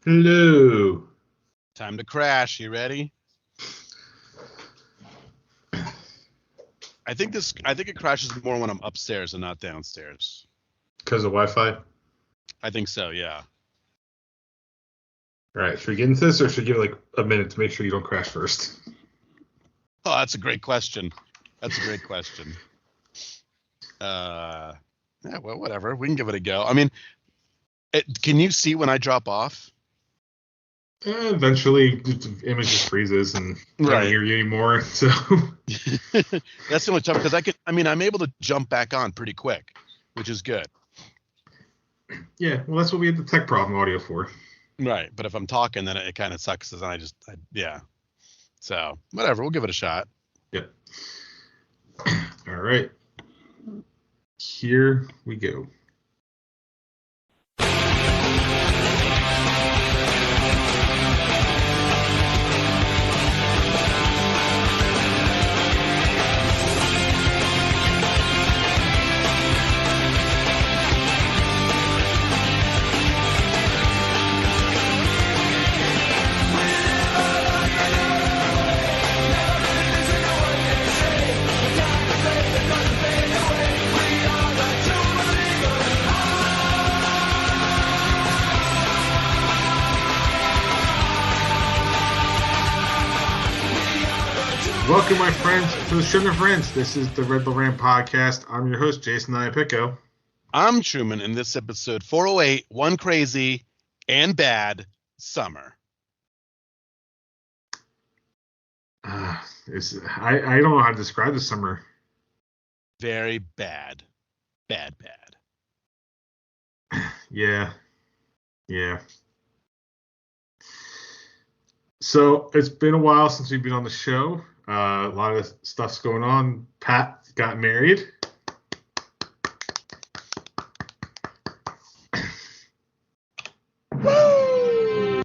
Hello. Time to crash. You ready? I think it crashes more when I'm upstairs and not downstairs. Because of Wi-Fi? I think so, yeah. All right. Should we get into this, or should we give it like a minute to make sure you don't crash first? Oh, that's a great question. Yeah, well, whatever. We can give it a go. I mean, can you see when I drop off? Eventually, the image just freezes, and I don't hear you anymore. So that's the only time, because I'm able to jump back on pretty quick, which is good. Yeah, well, that's what we had the tech problem audio for. Right, but if I'm talking, then it kind of sucks, and yeah. So whatever, we'll give it a shot. Yep. All right. Here we go. Welcome, my friends, to the Truman Friends. This is the Red Bull Rant podcast. I'm your host, Jason Iapicco. I'm Truman, in this episode 408, One Crazy and Bad Summer. I don't know how to describe the summer. Very bad. Bad. Yeah. So it's been a while since we've been on the show. A lot of stuff's going on. Pat got married. Woo!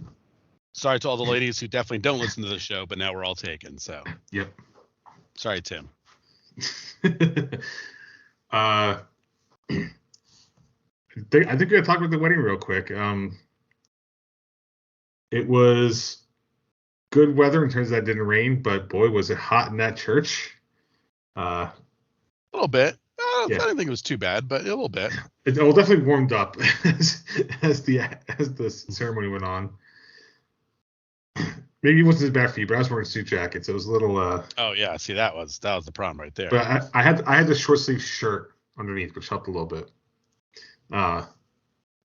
Sorry to all the ladies who definitely don't listen to the show, but now we're all taken. So. Yep. Sorry, Tim. I think we're gonna talk about the wedding real quick. It was good weather in terms of that it didn't rain, but boy, was it hot in that church. A little bit. Yeah. I didn't think it was too bad, but a little bit. It definitely warmed up as the ceremony went on. Maybe it wasn't as bad for you, but I was wearing suit jackets. It was a little. Oh yeah, see that was the problem right there. But I had the short sleeve shirt underneath, which helped a little bit.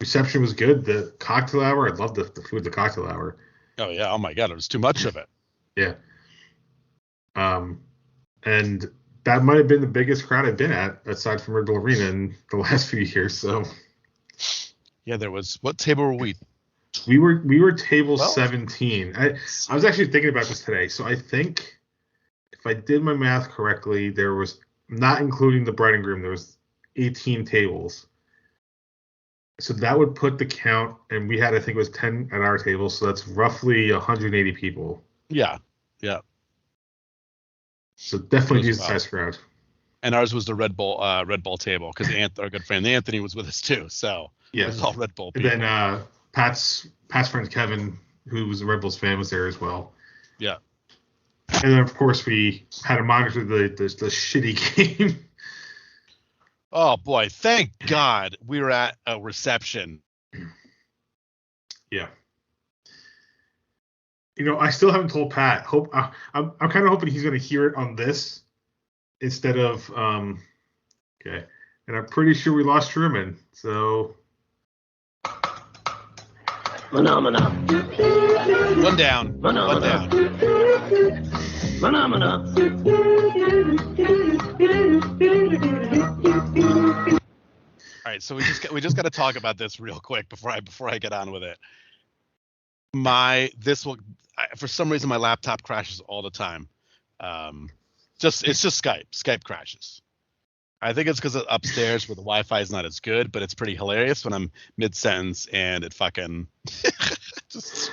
Reception was good. The cocktail hour, I loved the food at the cocktail hour. Oh yeah, oh my god, it was too much of it. Yeah. And that might have been the biggest crowd I've been at, aside from Red Bull Arena, in the last few years. So. Yeah, there was. What table were we? We were table 17. I was actually thinking about this today. So I think, if I did my math correctly, there was, not including the bride and groom, there was 18 tables. So that would put the count, and we had, I think it was 10 at our table, so that's roughly 180 people. Yeah. So definitely decent size crowd. And ours was the Red Bull table, because our good friend Anthony was with us too. So yeah, it was all Red Bull people. And then Pat's friend Kevin, who was a Red Bulls fan, was there as well. Yeah. And then of course we had to monitor the shitty game. Oh boy! Thank God we were at a reception. Yeah. You know, I still haven't told Pat. I'm kind of hoping he's going to hear it on this instead of okay. And I'm pretty sure we lost Truman. So. Phenomena. One down. Phenomena. Phenomena. All right, so we just got to talk about this real quick before I get on with it. For some reason my laptop crashes all the time. It's just Skype. Skype crashes. I think it's because upstairs where the Wi-Fi is not as good, but it's pretty hilarious when I'm mid-sentence and it fucking just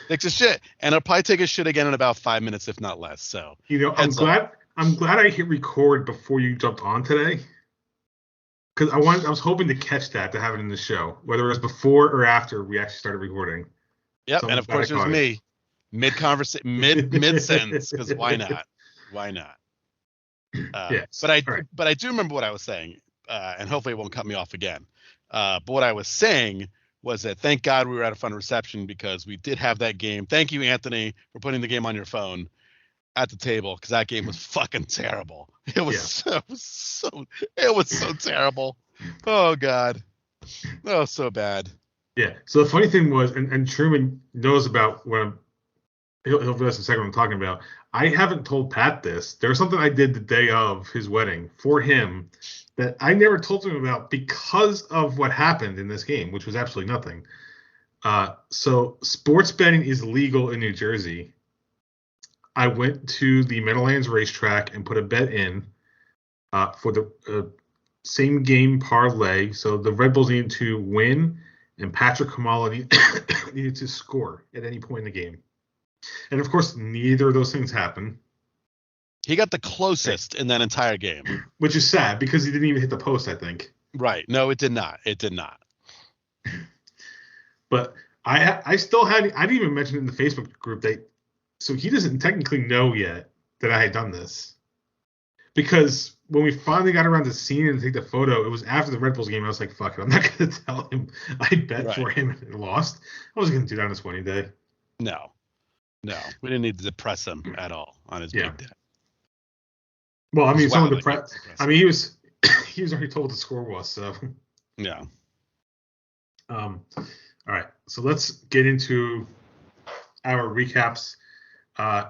takes a shit. And it'll probably take a shit again in about 5 minutes, if not less. So I'm glad I hit record before you jumped on today, because I was hoping to catch that, to have it in the show, whether it was before or after we actually started recording. Yep, and of course there's me, mid sentence, because why not? Why not? Yes. But I do remember what I was saying, and hopefully it won't cut me off again. But what I was saying was that thank God we were at a fun reception because we did have that game. Thank you, Anthony, for putting the game on your phone at the table, because that game was fucking terrible. It was so terrible. Oh God, oh so bad. Yeah. So the funny thing was, and Truman knows about he'll realize in a second what I'm talking about. I haven't told Pat this. There was something I did the day of his wedding for him that I never told him about because of what happened in this game, which was absolutely nothing. So sports betting is legal in New Jersey. I went to the Meadowlands racetrack and put a bet in for the same game parlay. So the Red Bulls needed to win, and Patrick Kamala needed to score at any point in the game. And of course, neither of those things happened. He got the closest in that entire game, which is sad because he didn't even hit the post, I think. Right? No, it did not. It did not. But I still had. I didn't even mention it in the Facebook group so he doesn't technically know yet that I had done this, because when we finally got around to seeing it and take the photo, it was after the Red Bulls game. I was like, "Fuck it, I'm not going to tell him I bet for him and lost." I wasn't going to do that on his wedding day. No, we didn't need to depress him at all on his big day. Well, I mean, someone depressed. I mean, he was already told what the score was, so. Yeah. All right, so let's get into our recaps.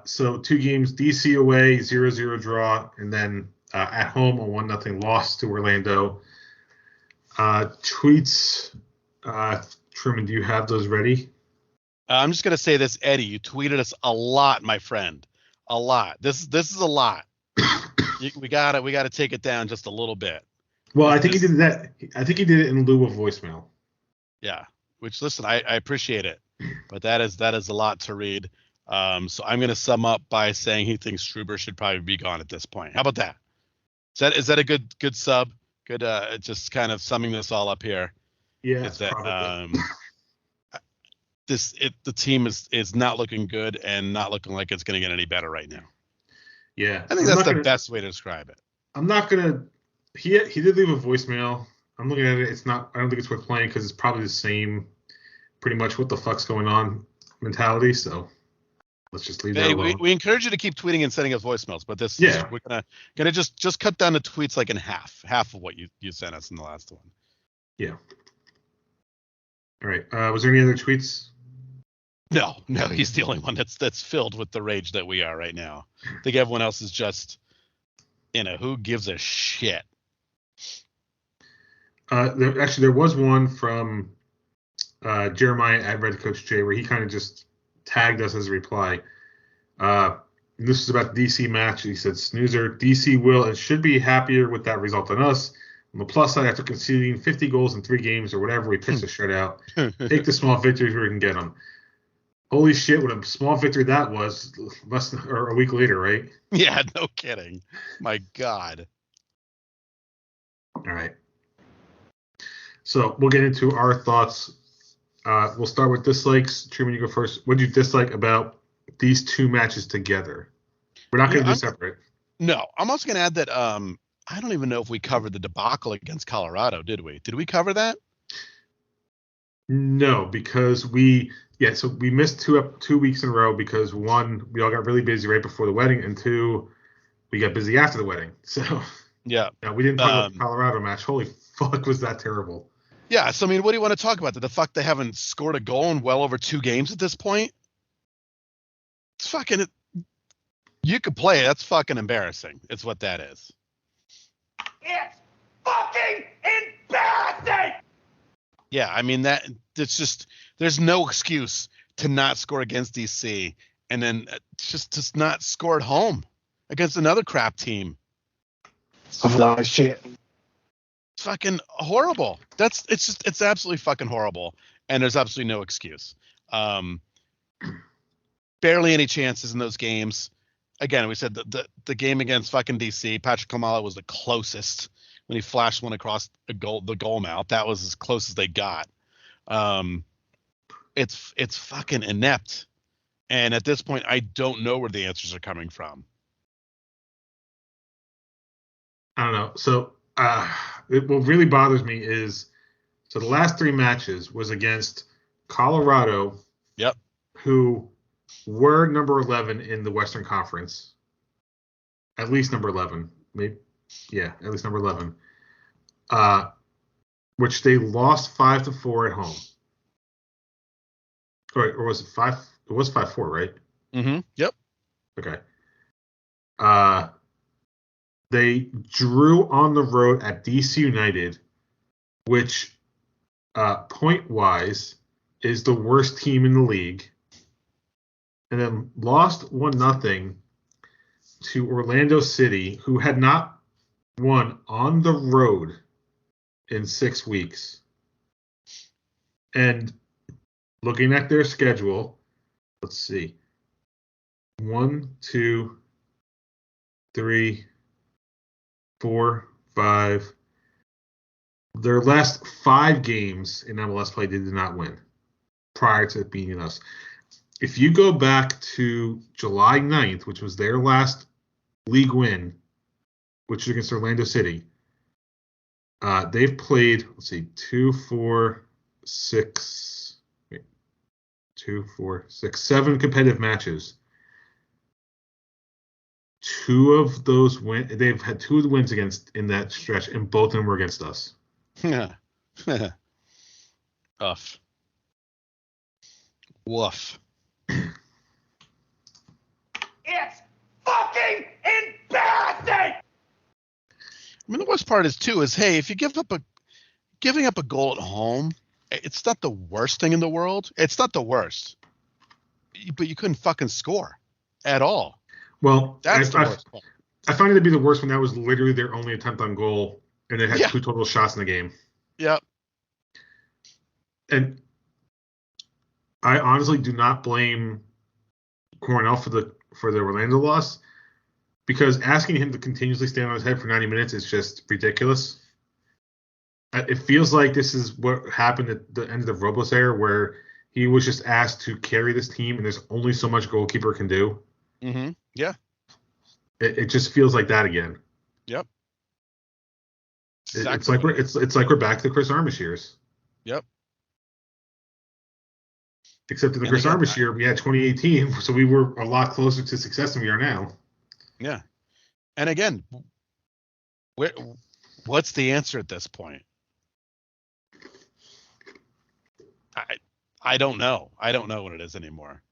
So 2 games, DC away, 0-0 draw, and then at home a 1-0 loss to Orlando. Tweets, Truman, do you have those ready? I'm just gonna say this, Eddie. You tweeted us a lot, my friend, a lot. This is a lot. We gotta take it down just a little bit. Well, I think he did that. I think he did it in lieu of voicemail. Yeah. Which, listen, I appreciate it, but that is a lot to read. So I'm going to sum up by saying he thinks Struber should probably be gone at this point. How about that? Is that a good sub? Good. Just kind of summing this all up here. Yeah. Is that the team is not looking good and not looking like it's going to get any better right now. Yeah. I think that's the best way to describe it. I'm not gonna. He did leave a voicemail. I'm looking at it. It's not. I don't think it's worth playing because it's probably the same, pretty much what the fuck's going on mentality. So let's just leave that alone. We encourage you to keep tweeting and sending us voicemails, but we're gonna just cut down the tweets like in half of what you sent us in the last one. Yeah. All right. Was there any other tweets? No, he's the only one that's filled with the rage that we are right now. I think everyone else is just, who gives a shit? There was one from Jeremiah at Red Coach J where he kind of just tagged us as a reply. This is about the DC match. He said, "Snoozer, DC will and should be happier with that result than us. On the plus side, after conceding 50 goals in 3 games or whatever, we pitched a shutout. Take the small victories where we can get them." Holy shit, what a small victory that was a week later, right? Yeah, no kidding. My God. All right. So we'll get into our thoughts. We'll start with dislikes. Truman, you go first. What did you dislike about these 2 matches together? We're not going to do separate. No, I'm also going to add that I don't even know if we covered the debacle against Colorado, did we? Did we cover that? No, because we missed 2 weeks in a row because 1, we all got really busy right before the wedding, and 2, we got busy after the wedding. So yeah, we didn't talk about the Colorado match. Holy fuck, was that terrible? Yeah, so I mean, what do you want to talk about? The fact they haven't scored a goal in well over 2 games at this point? It's fucking. You could play it. That's fucking embarrassing. It's what that is. It's fucking embarrassing. Yeah, I mean it's just there's no excuse to not score against DC and then just not score at home against another crap team. Shit. It's fucking horrible. It's absolutely fucking horrible, and there's absolutely no excuse. Barely any chances in those games. Again, we said the game against fucking DC, Patrick Kamala was the closest when he flashed one across the goal mouth. That was as close as they got. it's fucking inept. And at this point, I don't know where the answers are coming from. I don't know. So what really bothers me is, so the last 3 matches was against Colorado, Yep, who were number 11 in the Western Conference. At least number 11. Maybe, yeah, at least number 11. Which they lost 5-4 at home. Or was it 5? It was 5-4, right? Mm-hmm. Yep. Okay. They drew on the road at DC United, which point-wise is the worst team in the league, and then lost 1-0 to Orlando City, who had not won on the road in 6 weeks. And looking at their schedule, let's see. 1, 2, 3, 4, 5. Their last 5 games in MLS play, they did not win prior to beating us. If you go back to July 9th, which was their last league win, which is against Orlando City, they've played, 7 competitive matches. 2 of those they've had 2 of the wins against in that stretch, and both of them were against us. Yeah. Uff. Woof. It's fucking embarrassing! I mean, the worst part is, hey, if you giving up a goal at home, it's not the worst thing in the world. It's not the worst. But you couldn't fucking score at all. Well, That's the worst part. I find it to be the worst when that was literally their only attempt on goal, and they had 2 total shots in the game. Yep. And I honestly do not blame Cornell for the Orlando loss, because asking him to continuously stand on his head for 90 minutes is just ridiculous. It feels like this is what happened at the end of the Robles era, where he was just asked to carry this team, and there's only so much goalkeeper can do. Mm-hmm. Yeah. It just feels like that again. Yep. It's like we're back to the Chris Armish years. Yep. Except in the Chris Armish year, we had 2018, so we were a lot closer to success than we are now. Yeah. And again, what's the answer at this point? I don't know. I don't know what it is anymore.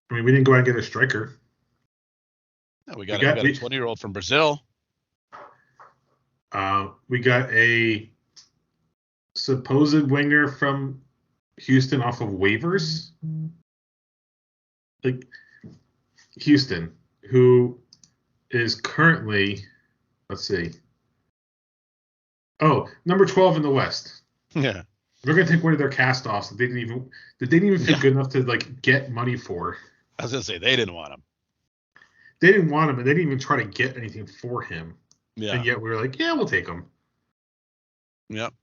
I mean, we didn't go out and get a striker. No, we got a 20-year-old from Brazil. We got a supposed winger from Houston off of waivers. Like, Houston, who is currently, number 12 in the West. Yeah. We're gonna take one of their cast-offs that they didn't even feel good enough to get money for. I was gonna say they didn't want him. They didn't want him, and they didn't even try to get anything for him. Yeah. And yet we were like, yeah, we'll take him. Yep.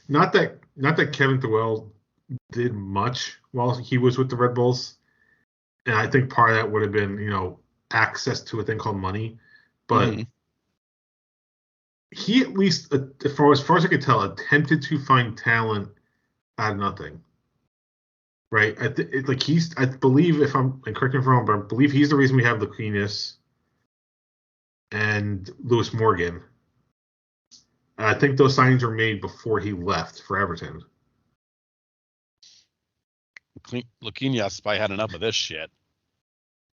Not that Kevin Thewell did much while he was with the Red Bulls, and I think part of that would have been, access to a thing called money, but he at least, as far as I could tell, attempted to find talent out of nothing. Right? I believe, if I'm, and correct me if I'm wrong, but I believe he's the reason we have Luquinhas and Lewis Morgan. I think those signings were made before he left for Everton. Luquinhas probably had enough of this shit.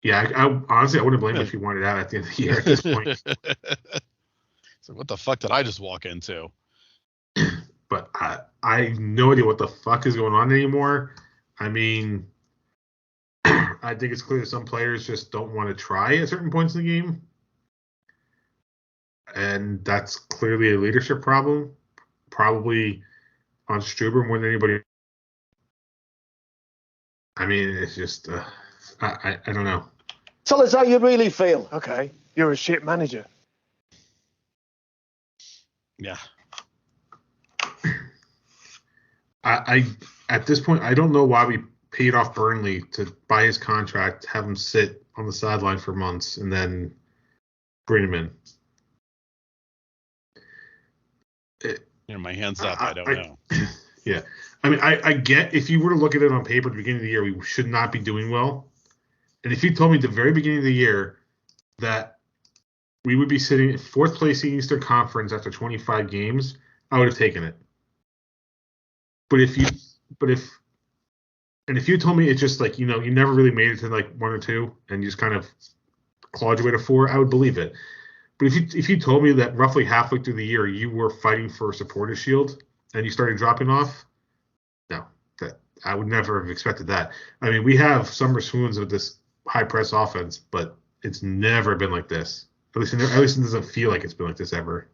Yeah, I honestly, I wouldn't blame him if he wanted out at the end of the year at this point. So what the fuck did I just walk into? But I have no idea what the fuck is going on anymore. I mean, I think it's clear that some players just don't want to try at certain points in the game. And that's clearly a leadership problem, probably on Struber more than anybody. I mean, it's just, I don't know. Tell us how you really feel. Okay, you're a shit manager. Yeah. I at this point, I don't know why we paid off Burnley to buy his contract, have him sit on the sideline for months, and then bring him in. My hands up. I don't know. Yeah. I mean, I get if you were to look at it on paper at the beginning of the year, we should not be doing well. And if you told me at the very beginning of the year that we would be sitting in fourth place in Eastern Conference after 25 games, I would have taken it. But if you told me it's just like, you never really made it to like 1 or 2 and you just kind of clawed your way to 4, I would believe it. But if you told me that roughly halfway through the year you were fighting for a supporter shield and you started dropping off, no, that I would never have expected that. I mean, we have summer swoons with this high press offense, but it's never been like this. At least it doesn't feel like it's been like this ever.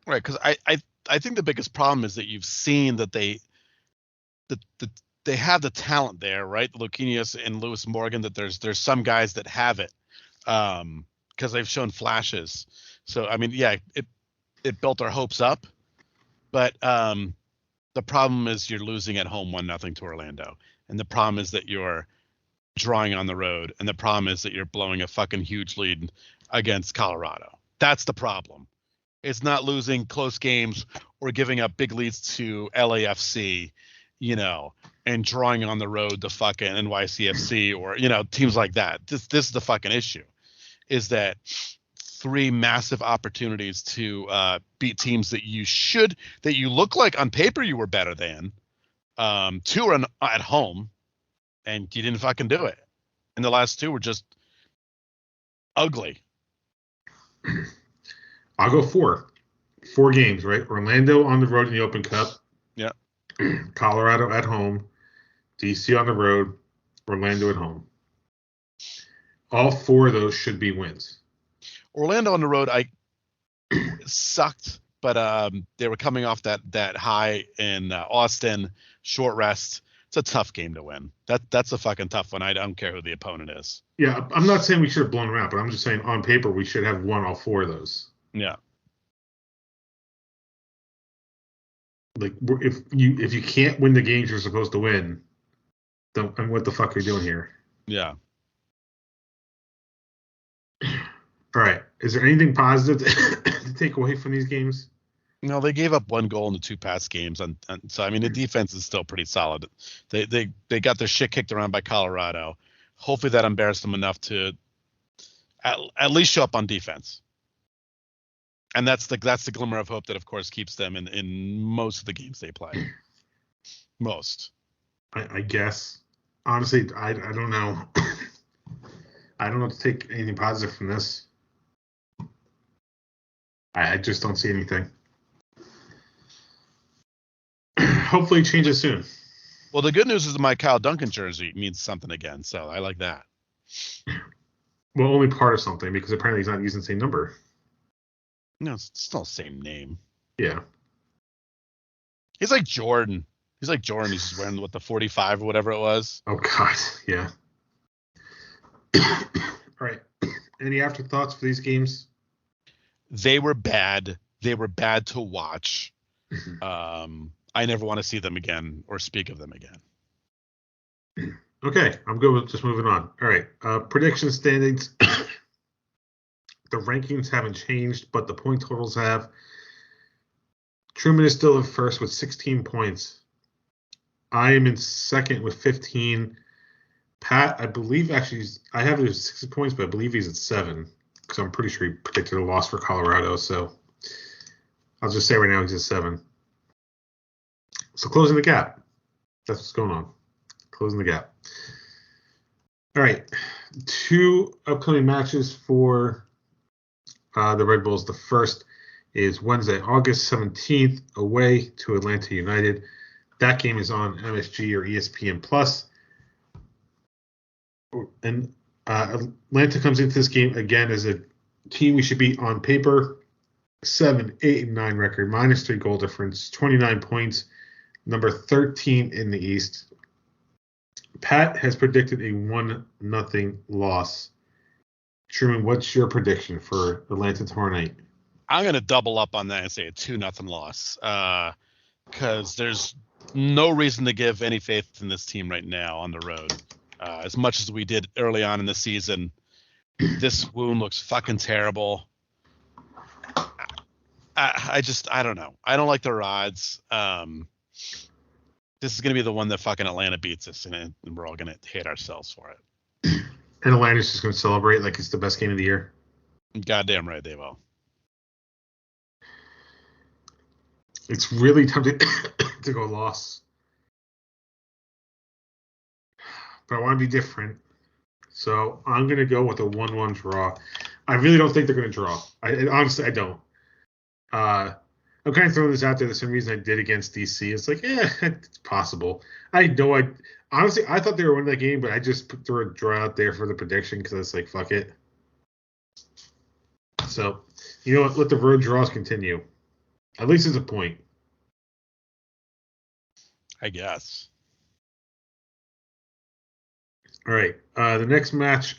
Right, because I think the biggest problem is that you've seen that they have the talent there, right? Lucchinius and Lewis Morgan, that there's some guys that have it because they've shown flashes. So I mean, yeah, it built our hopes up, but the problem is you're losing at home 1-0 to Orlando, and the problem is that you're drawing on the road, and the problem is that you're blowing a fucking huge lead against Colorado. That's the problem. It's not losing close games or giving up big leads to LAFC, and drawing on the road to fucking NYCFC or, teams like that. This is the fucking issue, is that 3 massive opportunities to beat teams that you look like on paper you were better than. 2 are at home, and you didn't fucking do it. And the last 2 were just ugly. I'll go 4. 4 games, right? Orlando on the road in the Open Cup. Yeah. Colorado at home. DC on the road. Orlando at home. All 4 of those should be wins. Orlando on the road, sucked, but they were coming off that high in Austin, short rest. It's a tough game to win. That's a fucking tough one. I don't care who the opponent is. Yeah, I'm not saying we should have blown them out, but I'm just saying on paper we should have won all 4 of those. Yeah. Like if you can't win the games you're supposed to win, then what the fuck are you doing here? Yeah. All right. Is there anything positive to take away from these games? No, they gave up 1 goal in the 2 past games, and so I mean the defense is still pretty solid. They got their shit kicked around by Colorado. Hopefully that embarrassed them enough to at least show up on defense. And that's the glimmer of hope that, of course, keeps them in most of the games they play. Most. I guess. Honestly, I don't know. I don't know to take anything positive from this. I just don't see anything. Hopefully it changes soon. Well, the good news is my Kyle Duncan jersey means something again, so I like that. Well, only part of something, because apparently he's not using the same number. No, it's still the same name. Yeah. He's like Jordan. He's just wearing the 45 or whatever it was. Oh, God. Yeah. All right. Any afterthoughts for these games? They were bad. They were bad to watch. I never want to see them again or speak of them again. Okay. I'm good with just moving on. All right. Prediction standings. The rankings haven't changed, but the point totals have. Truman is still in first with 16 points. I am in second with 15. Pat, I believe actually, I have it at 6 points, but I believe he's at 7 because I'm pretty sure he predicted a loss for Colorado. So I'll just say right now he's at 7. So closing the gap. That's what's going on. Closing the gap. All right. 2 upcoming matches for the Red Bulls. The first is Wednesday, August 17th, away to Atlanta United. That game is on MSG or ESPN Plus. And Atlanta comes into this game again as a team we should beat on paper. 7, 8, and 9 record, -3 goal difference, 29 points, number 13 in the East. Pat has predicted a 1-0 loss. Truman, what's your prediction for Atlanta tomorrow night? I'm going to double up on that and say a 2-0 loss. Because there's no reason to give any faith in this team right now on the road. As much as we did early on in the season, this wound looks fucking terrible. I don't know. I don't like their odds. This is going to be the one that fucking Atlanta beats us, and we're all going to hate ourselves for it. And Atlanta's just going to celebrate like it's the best game of the year. Goddamn right they will. It's really tempting to go loss. But I want to be different. So I'm going to go with a 1-1 draw. I really don't think they're going to draw. Honestly, I don't. I'm kind of throwing this out there the same reason I did against DC. It's like, it's possible. Honestly, I thought they were winning that game, but I just threw a draw out there for the prediction because I was like, fuck it. So, you know what? Let the road draws continue. At least it's a point. I guess. All right. The next match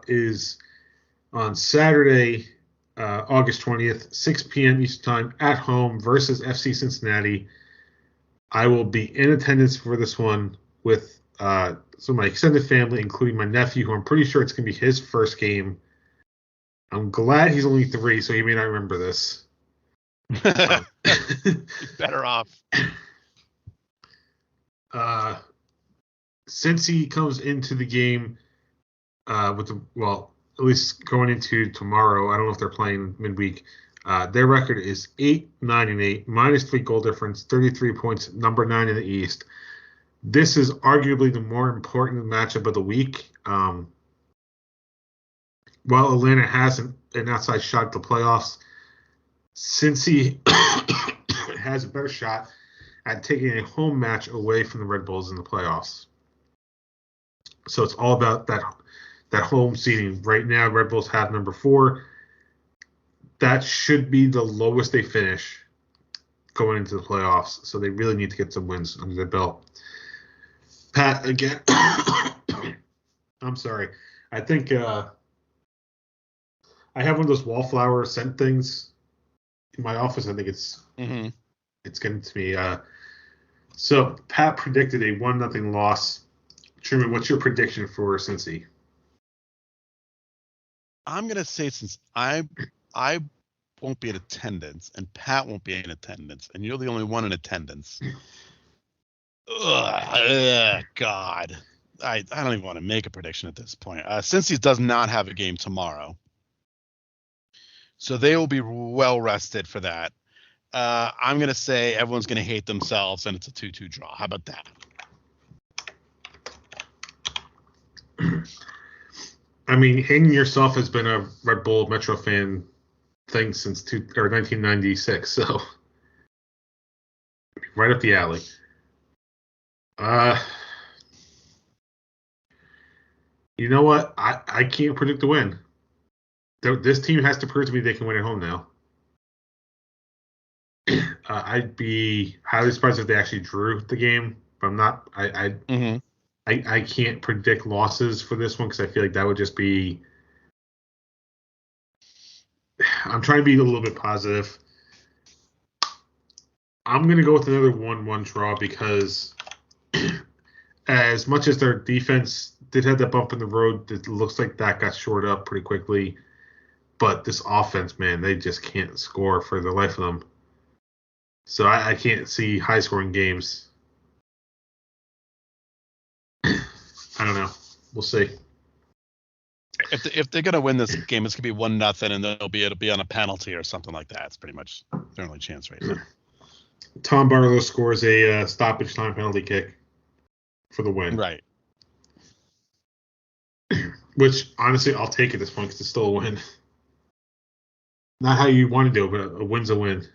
is on Saturday, August 20th, 6 p.m. Eastern Time at home versus FC Cincinnati. I will be in attendance for this one with some of my extended family, including my nephew, who I'm pretty sure it's going to be his first game. I'm glad he's only 3, so he may not remember this. Better off. Since he comes into the game at least going into tomorrow, I don't know if they're playing midweek. Their record is 8-9-8, -3 goal difference, 33 points, number 9 in the East. This is arguably the more important matchup of the week. While Atlanta has an outside shot at the playoffs, Cincy has a better shot at taking a home match away from the Red Bulls in the playoffs. So it's all about that home seeding. Right now, Red Bulls have number 4. That should be the lowest they finish going into the playoffs. So they really need to get some wins under their belt. Pat, again, I'm sorry. I think I have one of those wallflower scent things in my office. I think it's getting to me. So Pat predicted a 1-0 loss. Truman, what's your prediction for Cincy? I'm gonna say, since I won't be in attendance and Pat won't be in attendance and you're the only one in attendance. God, I don't even want to make a prediction at this point. Cincy does not have a game tomorrow, so they will be well rested for that. I'm gonna say everyone's gonna hate themselves and it's a 2-2 draw. How about that? I mean, hating yourself has been a Red Bull Metro fan thing since 1996, so right up the alley. You know what? I can't predict the win. This team has to prove to me they can win at home now. I'd be highly surprised if they actually drew the game, but I'm not. I can't predict losses for this one because I feel like that would just be. I'm trying to be a little bit positive. I'm going to go with another 1-1 draw because as much as their defense did have that bump in the road, it looks like that got shored up pretty quickly. But this offense, man, they just can't score for the life of them. So I can't see high-scoring games. I don't know. We'll see. If they're gonna win this game, it's gonna be 1-0, and it'll be on a penalty or something like that. It's pretty much their only chance right now. Tom Barlow scores a stoppage time penalty kick for the win. Right. Which honestly, I'll take at this point because it's still a win. Not how you want to do it, but a win's a win.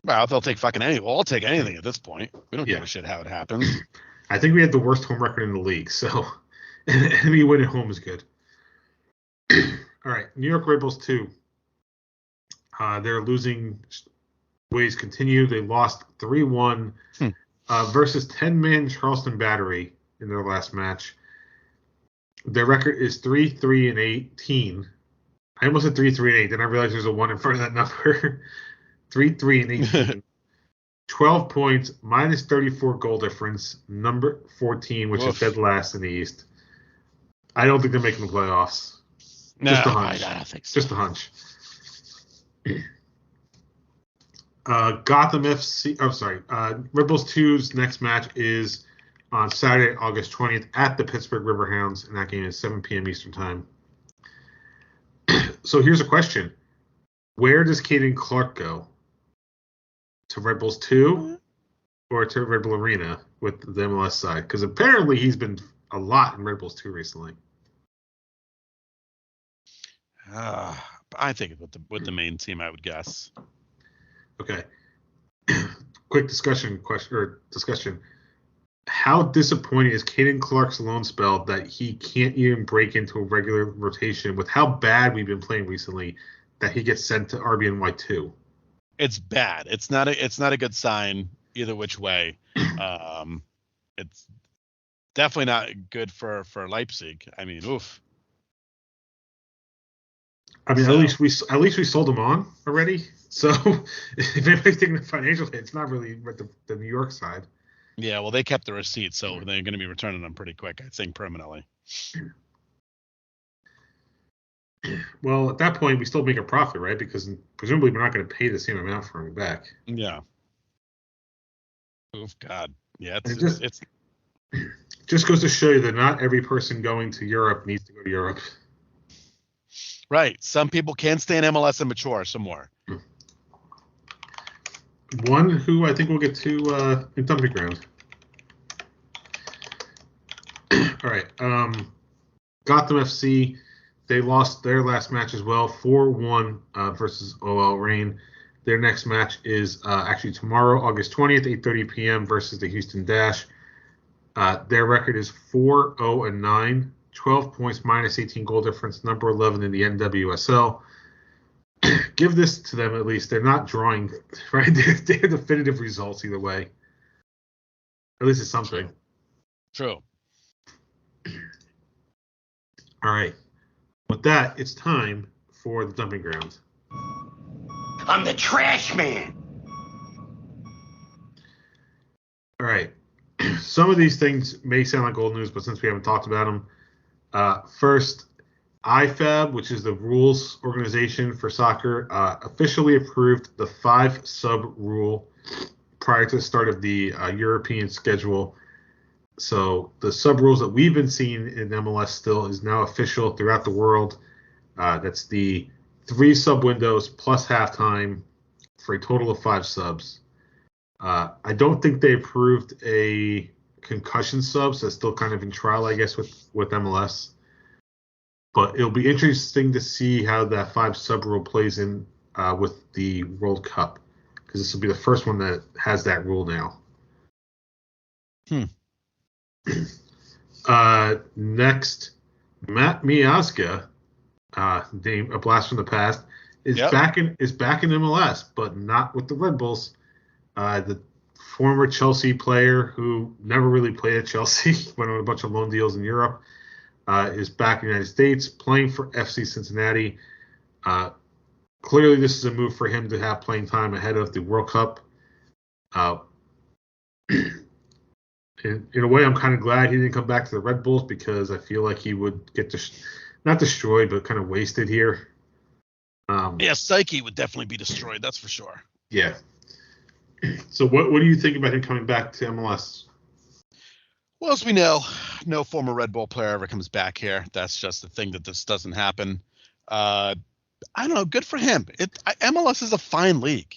Well, they'll take fucking anything. Well, I'll take anything at this point. We don't give a shit how it happens. I think we had the worst home record in the league, so any win at home is good. All right, New York Red Bulls 2. Their losing ways continue. They lost 3-1 versus 10-man Charleston Battery in their last match. Their record is 3-3-18. I almost said 3-3-8. Then I realized there's a 1 in front of that number. 3-3-18. 12 points, minus 34 goal difference, number 14, which is dead last in the East. I don't think they're making the playoffs. No, Just a hunch. I don't think so. Just a hunch. Gotham FC. Oh, sorry. Red Bulls 2's next match is on Saturday, August 20th at the Pittsburgh Riverhounds, and that game is 7 p.m. Eastern Time. So here's a question. Where does Caden Clark go? To Red Bulls 2 or to Red Bull Arena with the MLS side? Because apparently he's been a lot in Red Bulls 2 recently. I think with the main team, I would guess. Okay. Quick discussion. How disappointing is Caden Clark's loan spell that he can't even break into a regular rotation with how bad we've been playing recently that he gets sent to RBNY 2? It's bad. It's not a good sign either which way. It's definitely not good for Leipzig. I mean, oof. I mean, at least we sold him on already. So if anybody's taking the financial hit, it's not really the New York side. Yeah, well, they kept the receipt, so they're going to be returning them pretty quick, I think, permanently. Well, at that point, we still make a profit, right? Because presumably we're not going to pay the same amount for him back. Yeah. Oof, God. Yeah, it's just goes to show you that not every person going to Europe needs to go to Europe. Right. Some people can stay in MLS and mature some more. One who I think we'll get to in Dumping Ground. All right. Gotham FC, they lost their last match as well, 4-1 versus OL Reign. Their next match is actually tomorrow, August 20th, 8:30 p.m. versus the Houston Dash. Their record is 4-0-9, 12 points, minus 18 goal difference, number 11 in the NWSL. Give this to them at least. They're not drawing, right? They have definitive results either way. At least it's something. True. All right. With that, it's time for the Dumping Ground. I'm the trash man. All right. Some of these things may sound like old news, but since we haven't talked about them, first, IFAB, which is the rules organization for soccer, officially approved the 5-sub rule prior to the start of the European schedule. So the sub rules that we've been seeing in MLS still is now official throughout the world. That's the 3 sub windows plus halftime for a total of 5 subs. I don't think they approved a concussion sub, so that's still kind of in trial, I guess, with MLS. But it'll be interesting to see how that 5 sub rule plays in with the World Cup, because this will be the first one that has that rule now. Next, Matt Miazga, name a blast from the past, is back in MLS, but not with the Red Bulls. The former Chelsea player who never really played at Chelsea, went on a bunch of loan deals in Europe, is back in the United States playing for FC Cincinnati. Clearly, this is a move for him to have playing time ahead of the World Cup. In a way, I'm kind of glad he didn't come back to the Red Bulls, because I feel like he would get not destroyed, but kind of wasted here. Psyche would definitely be destroyed. That's for sure. Yeah. So what do you think about him coming back to MLS? Well, as we know, no former Red Bull player ever comes back here. That's just the thing that this doesn't happen. I don't know. Good for him. MLS is a fine league.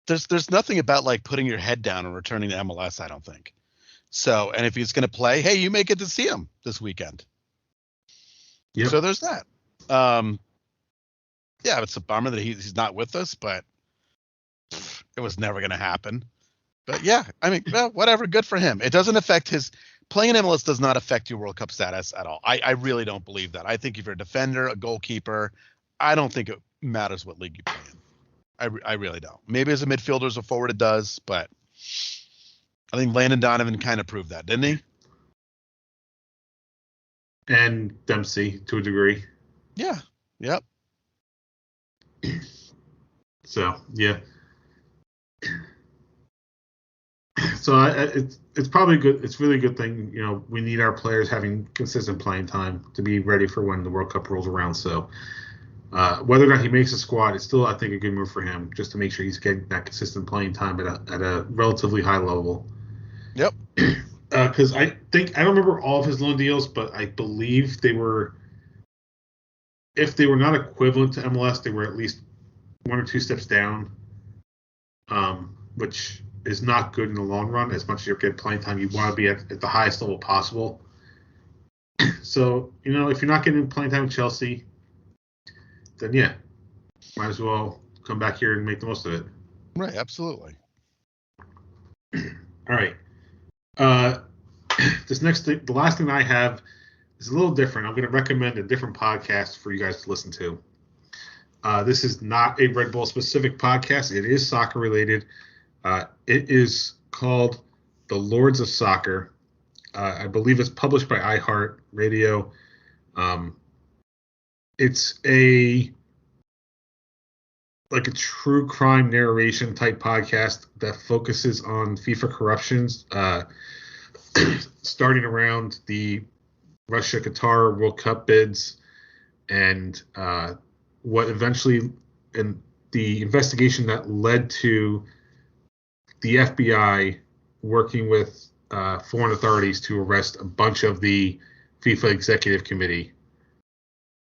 There's nothing about like putting your head down and returning to MLS, I don't think. So, and if he's going to play, hey, you may get to see him this weekend. Yep. So there's that. Yeah, it's a bummer that he's not with us, but it was never going to happen. But yeah, I mean, well, whatever. Good for him. It doesn't affect his playing in MLS. Does not affect your World Cup status at all. I really don't believe that. I think if you're a defender, a goalkeeper, I don't think it matters what league you play in. I really don't. Maybe as a midfielder, as a forward, it does, but I think Landon Donovan kind of proved that, didn't he? And Dempsey to a degree. Yeah. Yep. So yeah. So it's probably good. It's really a good thing. We need our players having consistent playing time to be ready for when the World Cup rolls around. So whether or not he makes a squad, it's still, I think, a good move for him just to make sure he's getting that consistent playing time at a relatively high level. Yep. Because I don't remember all of his loan deals, but I believe if they were not equivalent to MLS, they were at least one or two steps down, which is not good in the long run. As much as you're getting playing time, you want to be at the highest level possible. So, if you're not getting playing time with Chelsea, then yeah, might as well come back here and make the most of it. Right, absolutely. All right. This next thing, the last thing I have is a little different. I'm going to recommend a different podcast for you guys to listen to. This is not a Red Bull specific podcast. It is soccer related. It is called The Lords of Soccer. I believe it's published by iHeart Radio. It's a true crime narration type podcast that focuses on FIFA corruptions, starting around the Russia-Qatar World Cup bids and what eventually, in the investigation that led to the FBI working with foreign authorities to arrest a bunch of the FIFA Executive Committee.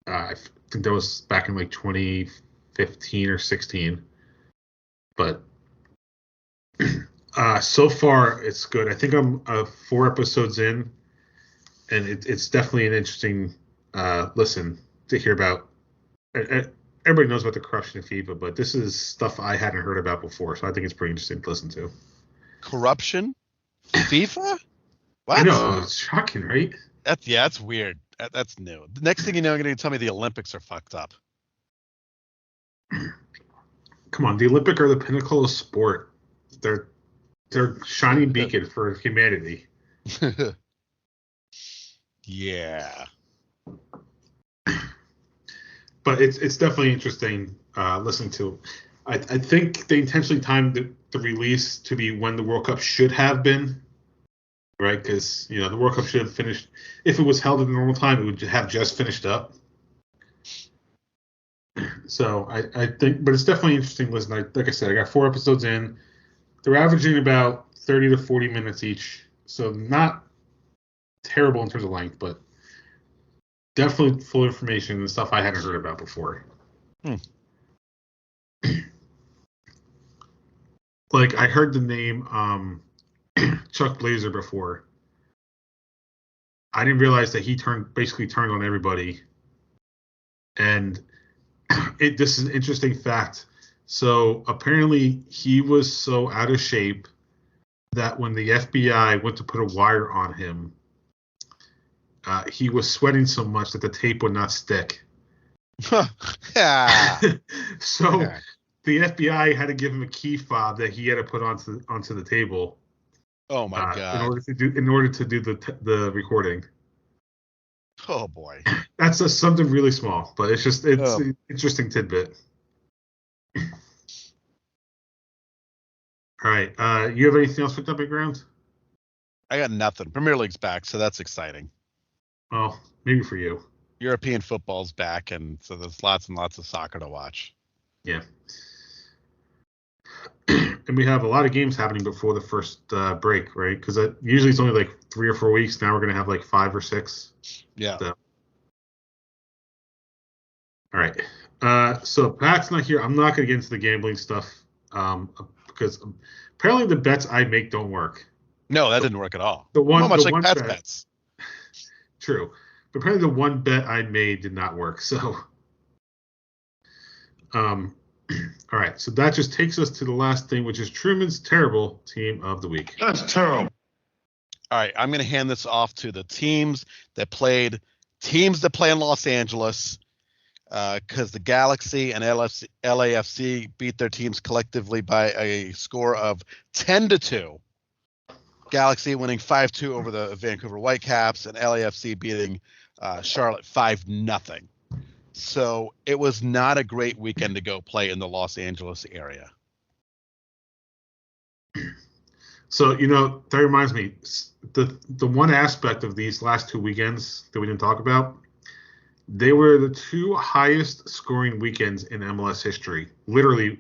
I think that was back in 2015 or 16. But so far, it's good. I think I'm 4 episodes in, and it's definitely an interesting listen to hear about. Everybody knows about the corruption in FIFA, but this is stuff I hadn't heard about before, so I think it's pretty interesting to listen to. Corruption? FIFA? What? I know, it's shocking, right? That's weird. That's new. The next thing you know, you're going to tell me the Olympics are fucked up. Come on, the Olympics are the pinnacle of sport. They're shining beacon for humanity. Yeah. But it's definitely interesting listening to. I think they intentionally timed the release to be when the World Cup should have been, right? Because the World Cup should have finished. If it was held at the normal time, it would have just finished up. So I think, but it's definitely interesting to listen. Like I said, I got 4 episodes in. They're averaging about 30 to 40 minutes each, so not terrible in terms of length, but definitely full information and stuff I hadn't heard about before. Like, I heard the name Chuck Blazer before. I didn't realize that he basically turned on everybody. And this is an interesting fact. So apparently he was so out of shape that when the FBI went to put a wire on him, he was sweating so much that the tape would not stick. Yeah. So the FBI had to give him a key fob that he had to put onto the table. Oh my god! In order to do the recording. Oh boy. That's just something really small, but it's an interesting tidbit. All right. You have anything else picked up at ground? I got nothing. Premier League's back, so that's exciting. Well, maybe for you. European football's back, and so there's lots and lots of soccer to watch. Yeah. And we have a lot of games happening before the first break, right? Because usually it's only like 3 or 4 weeks. Now we're going to have like 5 or 6. Yeah. So. All right. So Pat's not here. I'm not going to get into the gambling stuff because apparently the bets I make don't work. No, that didn't work at all. Not much like Pat's bets. True. But apparently the one bet I made did not work. So, all right. So that just takes us to the last thing, which is Truman's terrible team of the week. That's terrible. All right. I'm going to hand this off to the teams that play in Los Angeles because the Galaxy and LAFC beat their teams collectively by a score of 10-2. Galaxy winning 5-2 over the Vancouver Whitecaps and LAFC beating Charlotte 5-0. So it was not a great weekend to go play in the Los Angeles area. So, that reminds me, the one aspect of these last 2 weekends that we didn't talk about, they were the 2 highest scoring weekends in MLS history. Literally,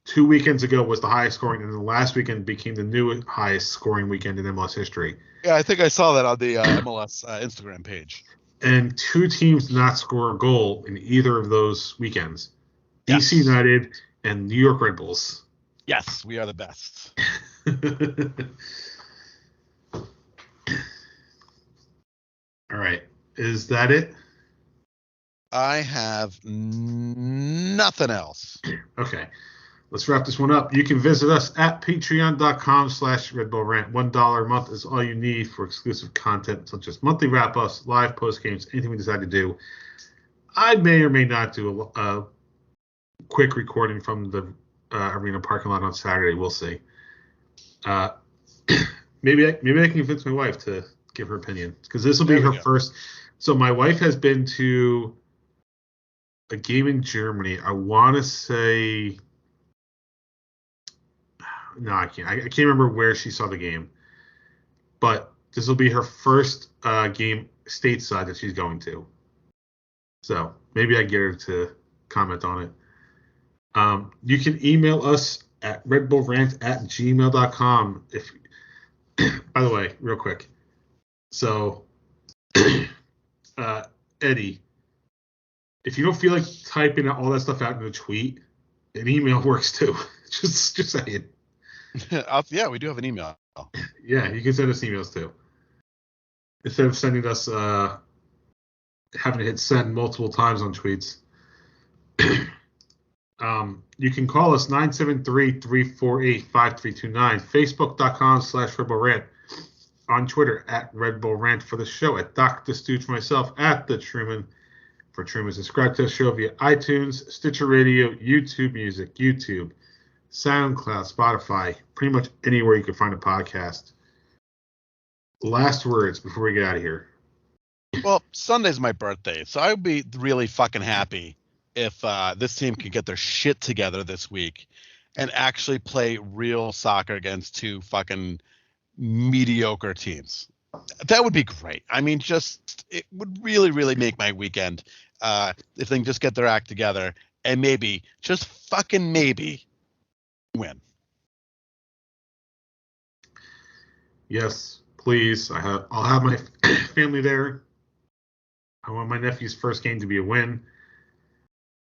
2 weekends ago was the highest scoring, and the last weekend became the new highest scoring weekend in MLS history. Yeah, I think I saw that on the MLS Instagram page. And 2 teams did not score a goal in either of those weekends. Yes. DC United and New York Red Bulls. Yes, we are the best. All right. Is that it? I have nothing else. Okay. Let's wrap this one up. You can visit us at patreon.com/Red Bull Rant. $1 a month is all you need for exclusive content such as monthly wrap-ups, live post-games, anything we decide to do. I may or may not do a quick recording from the arena parking lot on Saturday. We'll see. Maybe I can convince my wife to give her opinion, because this will be her first. So my wife has been to a game in Germany. I want to say, no, I can't. I can't remember where she saw the game, but this will be her first game stateside that she's going to. So maybe I get her to comment on it. You can email us at redbullrant@gmail.com. By the way, real quick. So, Eddie, if you don't feel like typing all that stuff out in a tweet, an email works too. just saying. Yeah, we do have an email. Yeah, you can send us emails too. Instead of sending us having to hit send multiple times on tweets. You can call us 973-348-5329, facebook.com/Red Bull Rant, on Twitter at Red Bull Rant for the show, at Dr. Stooge for myself, at the Truman for Truman. Subscribe to the show via iTunes, Stitcher Radio, YouTube Music, YouTube, SoundCloud, Spotify, pretty much anywhere you can find a podcast. Last words before we get out of here. Well, Sunday's my birthday, so I would be really fucking happy if this team could get their shit together this week and actually play real soccer against 2 fucking mediocre teams. That would be great. I mean, it would really, really make my weekend if they can just get their act together and maybe, just fucking maybe, win. Yes, please. I'll have my family there. I want my nephew's first game to be a win.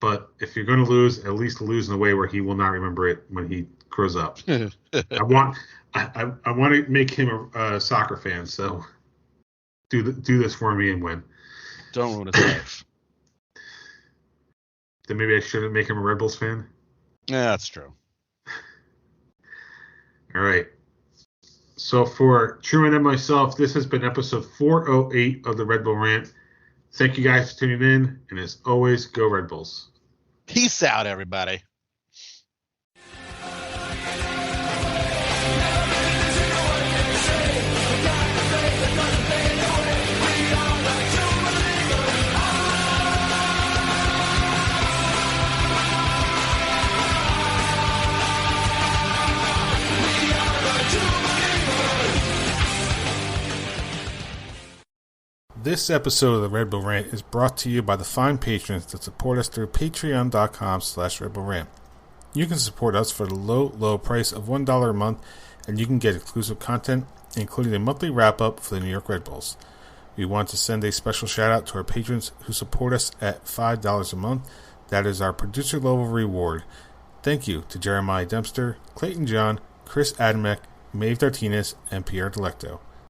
But if you're going to lose, at least lose in a way where he will not remember it when he grows up. I want to make him a soccer fan. So do this for me and win. Don't ruin his life. Then maybe I shouldn't make him a Red Bulls fan. Yeah, that's true. All right. So for Truman and myself, this has been episode 408 of the Red Bull Rant. Thank you guys for tuning in, and as always, go Red Bulls. Peace out, everybody. This episode of the Red Bull Rant is brought to you by the fine patrons that support us through patreon.com/Red Bull Rant. You can support us for the low price of $1 a month, and you can get exclusive content, including a monthly wrap-up for the New York Red Bulls. We want to send a special shout-out to our patrons who support us at $5 a month. That is our producer-level reward. Thank you to Jeremiah Dempster, Clayton John, Chris Adamek, Maeve Dartinez, and Pierre Delecto.